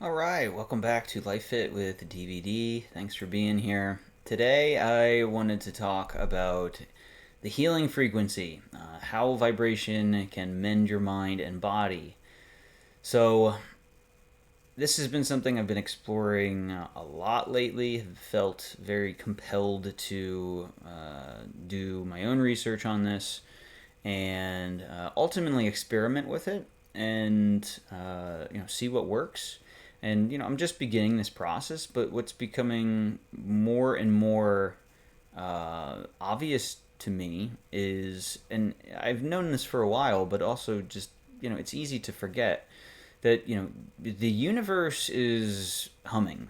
All right, welcome back to Life Fit with DVD. Thanks for being here. Today, I wanted to talk about the healing frequency, how vibration can mend your mind and body. So, this has been something I've been exploring a lot lately. I've felt very compelled to do my own research on this and ultimately experiment with it and see what works. And I'm just beginning this process, but what's becoming more and more obvious to me is, and I've known this for a while, but also just it's easy to forget that the universe is humming,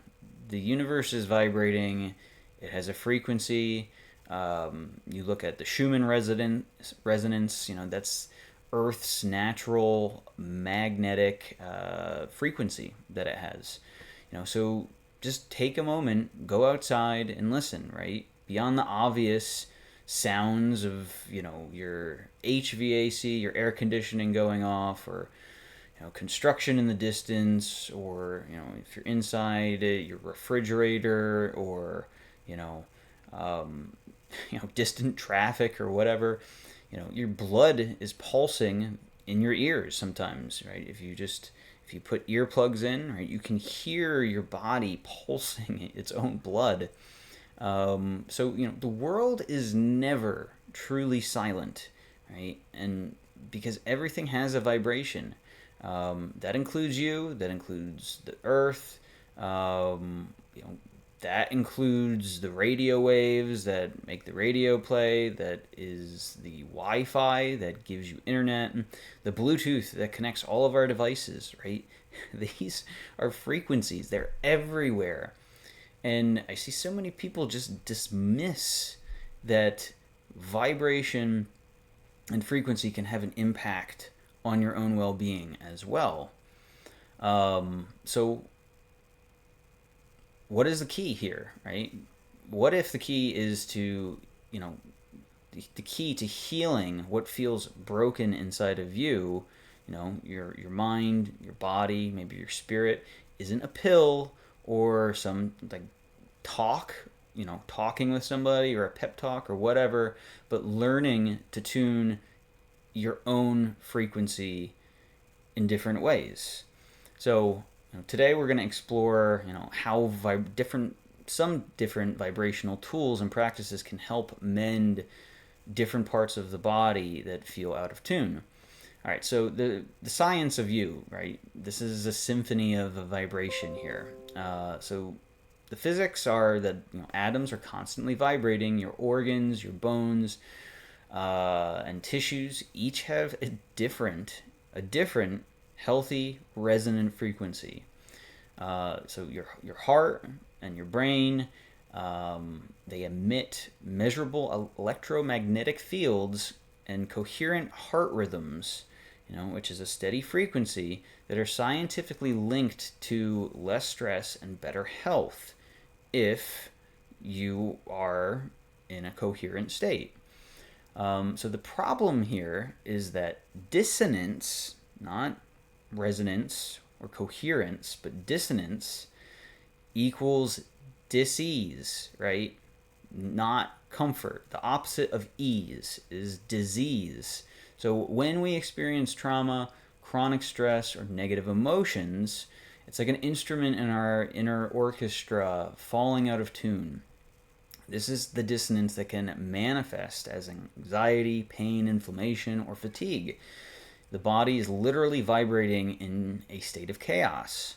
the universe is vibrating, it has a frequency. You look at the Schumann resonance. That's Earth's natural magnetic frequency that it has. So just take a moment, go outside and listen. Right beyond the obvious sounds of your HVAC, your air conditioning going off, or construction in the distance, or if you're inside your refrigerator, or you know um, distant traffic or whatever. Your blood is pulsing in your ears sometimes, right? If you put earplugs in, right, you can hear your body pulsing its own blood. So the world is never truly silent, right? And because everything has a vibration, that includes you. That includes the earth. That includes the radio waves that make the radio play. That is the Wi-Fi that gives you internet. The Bluetooth that connects all of our devices. Right? These are frequencies. They're everywhere. And I see so many people just dismiss that vibration and frequency can have an impact on your own well being as well. So, what is the key here, right? What if the key is to, the key to healing what feels broken inside of you, your mind, your body, maybe your spirit, isn't a pill or some like talk, talking with somebody or a pep talk or whatever, but learning to tune your own frequency in different ways. So today we're going to explore how some different vibrational tools and practices can help mend different parts of the body that feel out of tune. All right, so the science of you, right? This is a symphony of a vibration here. So the physics are that atoms are constantly vibrating. Your organs, your bones, and tissues each have a different healthy resonant frequency. So your heart and your brain, they emit measurable electromagnetic fields and coherent heart rhythms, which is a steady frequency that are scientifically linked to less stress and better health if you are in a coherent state. So the problem here is that dissonance, not resonance or coherence, but dissonance equals dis-ease, right? Not comfort. The opposite of ease is disease. So when we experience trauma, chronic stress, or negative emotions, it's like an instrument in our inner orchestra falling out of tune. This is the dissonance that can manifest as anxiety, pain, inflammation, or fatigue. The body is literally vibrating in a state of chaos.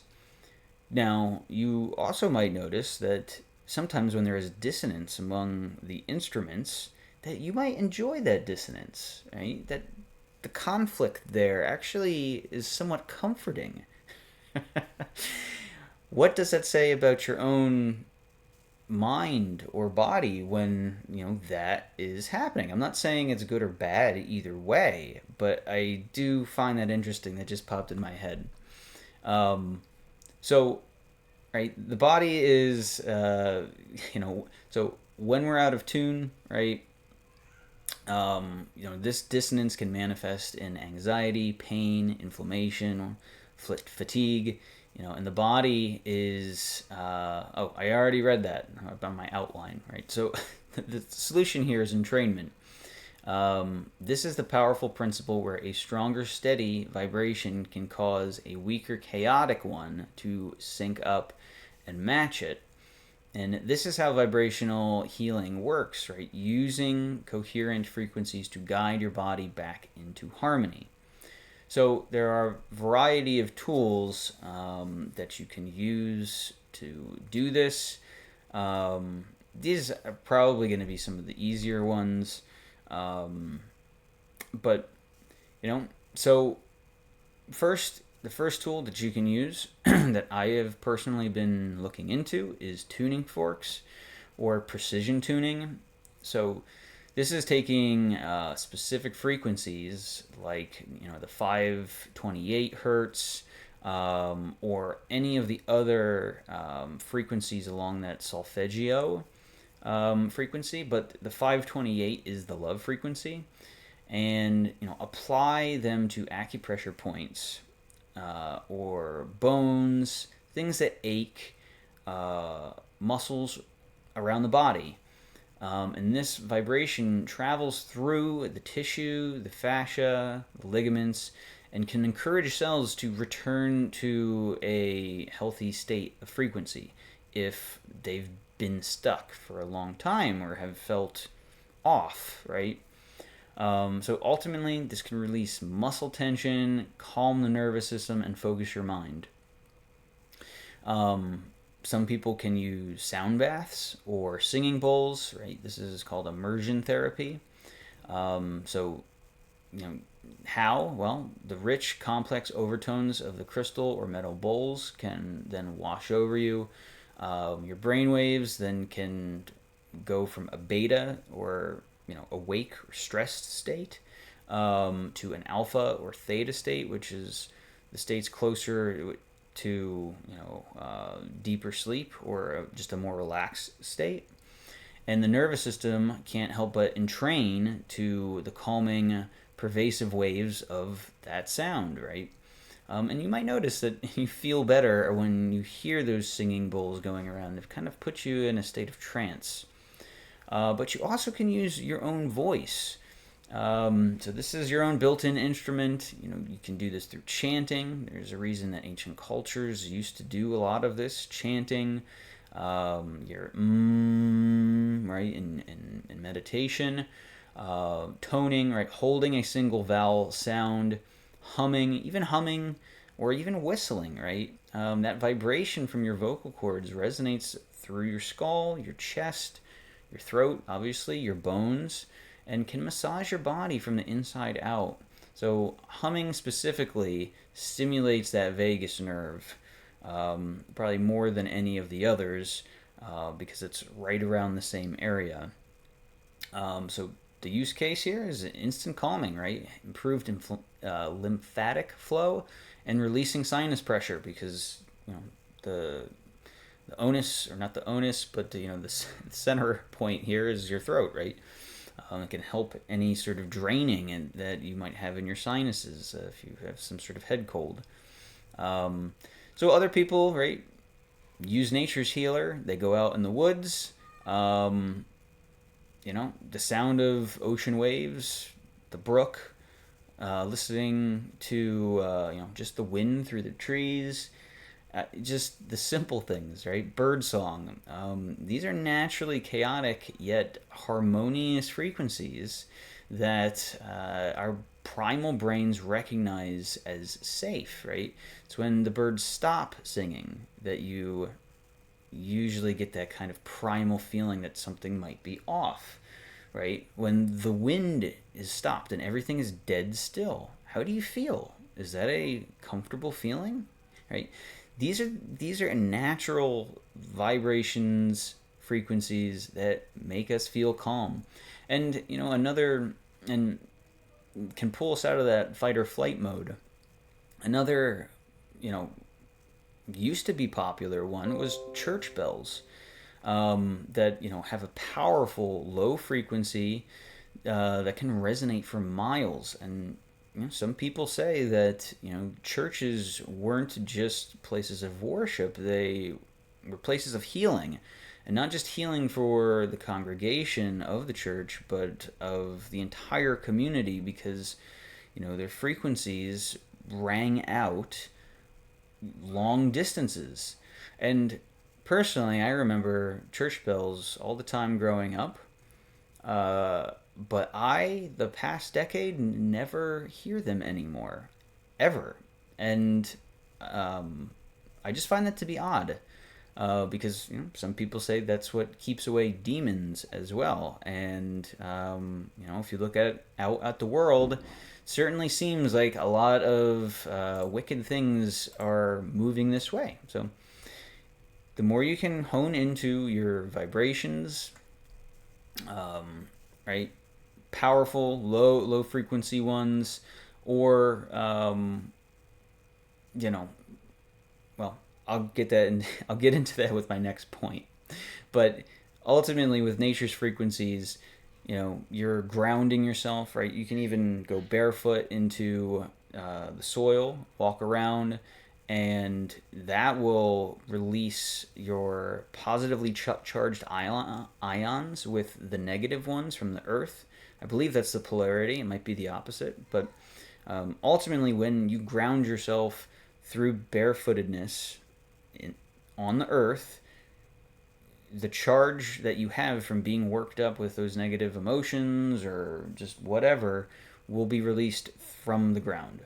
Now, you also might notice that sometimes when there is dissonance among the instruments, that you might enjoy that dissonance, right? That the conflict there actually is somewhat comforting. What does that say about your own mind or body when that is happening? I'm not saying it's good or bad either way, but I do find that interesting. That just popped in my head. So right, the body is so when we're out of tune, right, this dissonance can manifest in anxiety, pain, inflammation, fatigue, and the body is, I already read that about my outline, right? So the solution here is entrainment. This is the powerful principle where a stronger, steady vibration can cause a weaker, chaotic one to sync up and match it. And this is how vibrational healing works, right? Using coherent frequencies to guide your body back into harmony. So there are a variety of tools that you can use to do this. These are probably going to be some of the easier ones. But, so the first tool that you can use that I have personally been looking into is tuning forks or precision tuning. So this is taking specific frequencies like the 528 hertz or any of the other frequencies along that solfeggio frequency, but the 528 is the love frequency, and apply them to acupressure points or bones, things that ache, muscles around the body. And this vibration travels through the tissue, the fascia, the ligaments, and can encourage cells to return to a healthy state of frequency if they've been stuck for a long time or have felt off, right? So ultimately, this can release muscle tension, calm the nervous system, and focus your mind. Some people can use sound baths or singing bowls, right? This is called immersion therapy. So, how? Well, the rich, complex overtones of the crystal or metal bowls can then wash over you. Your brain waves then can go from a beta or awake or stressed state to an alpha or theta state, which is the states closer to deeper sleep or just a more relaxed state. And the nervous system can't help but entrain to the calming, pervasive waves of that sound, right? And you might notice that you feel better when you hear those singing bowls going around. It kind of puts you in a state of trance. But you also can use your own voice. So this is your own built-in instrument. You can do this through chanting. There's a reason that ancient cultures used to do a lot of this chanting. Your right, in meditation. Toning, right, holding a single vowel sound. Humming, or even whistling, right? That vibration from your vocal cords resonates through your skull, your chest, your throat, obviously, your bones, and can massage your body from the inside out. So humming specifically stimulates that vagus nerve, probably more than any of the others, because it's right around the same area. So the use case here is instant calming, right? Improved lymphatic flow and releasing sinus pressure, because the onus, or not the onus, but the center point here is your throat, right? It can help any sort of draining that you might have in your sinuses if you have some sort of head cold. So other people, right, use nature's healer. They go out in the woods. The sound of ocean waves, the brook, listening to just the wind through the trees, just the simple things, right? Bird song. These are naturally chaotic yet harmonious frequencies that our primal brains recognize as safe, right? It's when the birds stop singing that you usually get that kind of primal feeling that something might be off, right? When the wind is stopped and everything is dead still, how do you feel? Is that a comfortable feeling, right? These are natural vibrations, frequencies that make us feel calm, and and can pull us out of that fight or flight mode. Another, used to be popular one was church bells, that have a powerful low frequency that can resonate for miles, and some people say that churches weren't just places of worship; they were places of healing, and not just healing for the congregation of the church, but of the entire community, because their frequencies rang out long distances. And personally, I remember church bells all the time growing up. But the past decade, never hear them anymore, ever. And I just find that to be odd, because some people say that's what keeps away demons as well. And if you look out at the world, certainly seems like a lot of wicked things are moving this way. So the more you can hone into your vibrations, right? Powerful, low frequency ones, or you know, well, I'll get into that with my next point. But ultimately, with nature's frequencies, you're grounding yourself, right? You can even go barefoot into the soil, walk around, and that will release your positively charged ions with the negative ones from the earth. I believe that's the polarity. It might be the opposite. But ultimately, when you ground yourself through barefootedness on the earth, the charge that you have from being worked up with those negative emotions or just whatever will be released from the ground.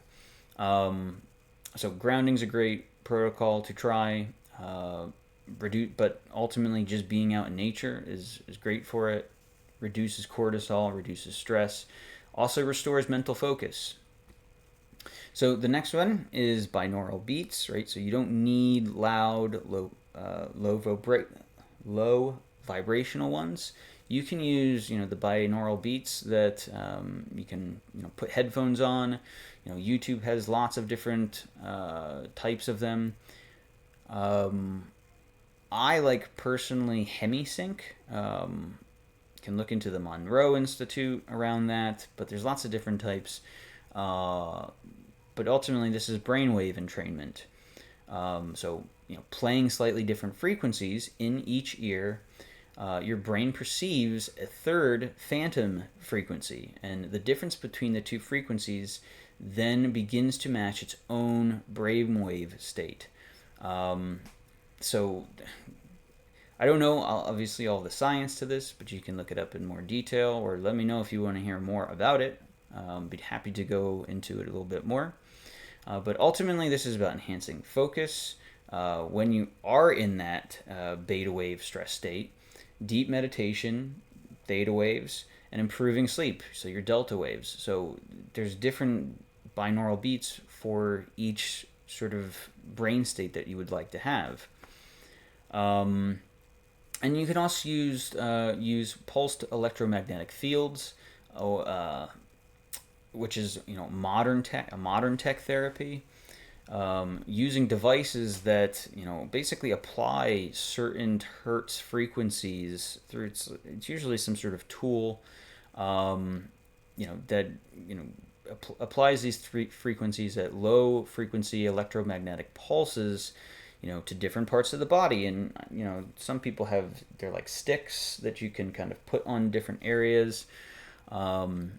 So grounding's a great protocol to try. But ultimately, just being out in nature is great for it. Reduces cortisol, reduces stress, also restores mental focus. So the next one is binaural beats, right? So you don't need loud, low vibrational ones. You can use the binaural beats that you can put headphones on. YouTube has lots of different types of them. I like personally HemiSync. Can look into the Monroe Institute around that, but there's lots of different types. But ultimately, this is brainwave entrainment. So playing slightly different frequencies in each ear, your brain perceives a third phantom frequency, and the difference between the two frequencies then begins to match its own brainwave state. So I don't know, obviously, all the science to this, but you can look it up in more detail, or let me know if you want to hear more about it. Be happy to go into it a little bit more. But ultimately, this is about enhancing focus. When you are in that beta wave stress state, deep meditation, theta waves, and improving sleep, so your delta waves. So there's different binaural beats for each sort of brain state that you would like to have. And you can also use pulsed electromagnetic fields, which is modern tech therapy, using devices that basically apply certain hertz frequencies through it's usually some sort of tool, that applies these frequencies at low frequency electromagnetic pulses to different parts of the body. And some people have, they're like sticks that you can kind of put on different areas, to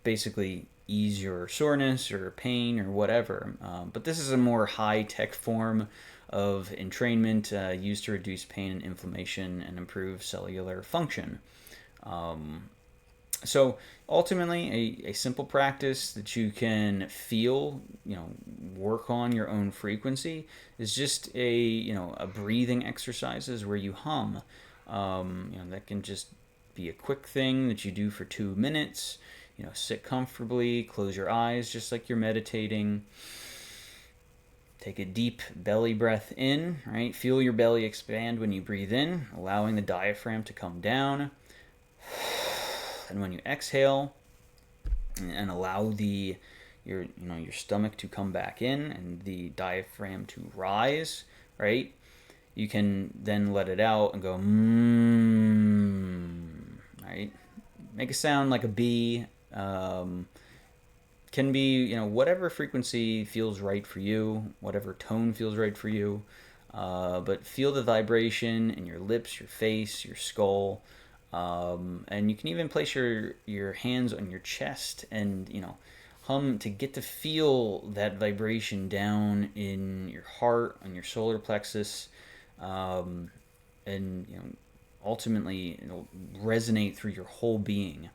basically ease your soreness or pain or whatever. But this is a more high-tech form of entrainment used to reduce pain and inflammation and improve cellular function. So ultimately, a simple practice that you can feel, work on your own frequency is just a breathing exercises where you hum. That can just be a quick thing that you do for 2 minutes. Sit comfortably, close your eyes just like you're meditating. Take a deep belly breath in, right? Feel your belly expand when you breathe in, allowing the diaphragm to come down. And when you exhale, and allow your stomach to come back in and the diaphragm to rise, right? You can then let it out and go right? Make a sound like a bee. can be, whatever frequency feels right for you, whatever tone feels right for you. But feel the vibration in your lips, your face, your skull. And you can even place your hands on your chest and, hum to get to feel that vibration down in your heart, on your solar plexus. And, ultimately, resonate through your whole being.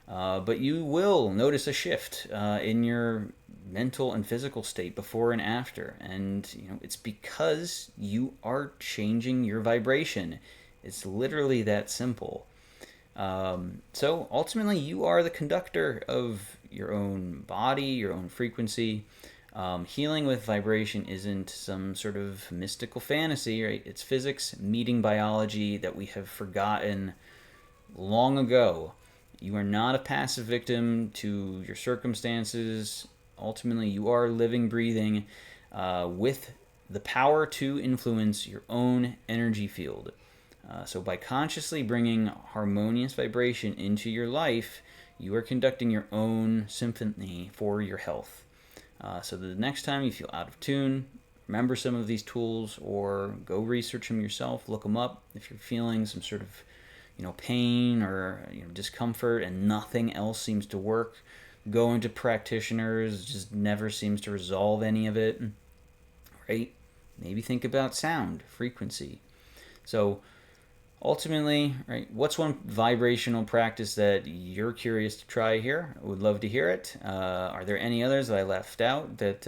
But you will notice a shift in your mental and physical state before and after, and it's because you are changing your vibration. It's literally that simple. So ultimately, you are the conductor of your own body, your own frequency. Healing with vibration isn't some sort of mystical fantasy, right? It's physics meeting biology that we have forgotten long ago. You are not a passive victim to your circumstances. Ultimately, you are living, breathing with the power to influence your own energy field. So, by consciously bringing harmonious vibration into your life, you are conducting your own symphony for your health. So, the next time you feel out of tune, remember some of these tools or go research them yourself, look them up. If you're feeling some sort of pain or discomfort and nothing else seems to work, going to practitioners just never seems to resolve any of it, right? Maybe think about sound frequency. So ultimately, right, what's one vibrational practice that you're curious to try here? I would love to hear it. Are there any others that I left out that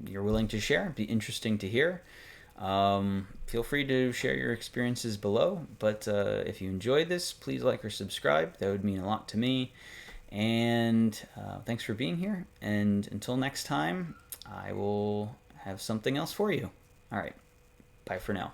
you're willing to share? It'd be interesting to hear. Feel free to share your experiences below, but if you enjoyed this, please like or subscribe. That would mean a lot to me. And thanks for being here. And until next time, I will have something else for you. All right. Bye for now.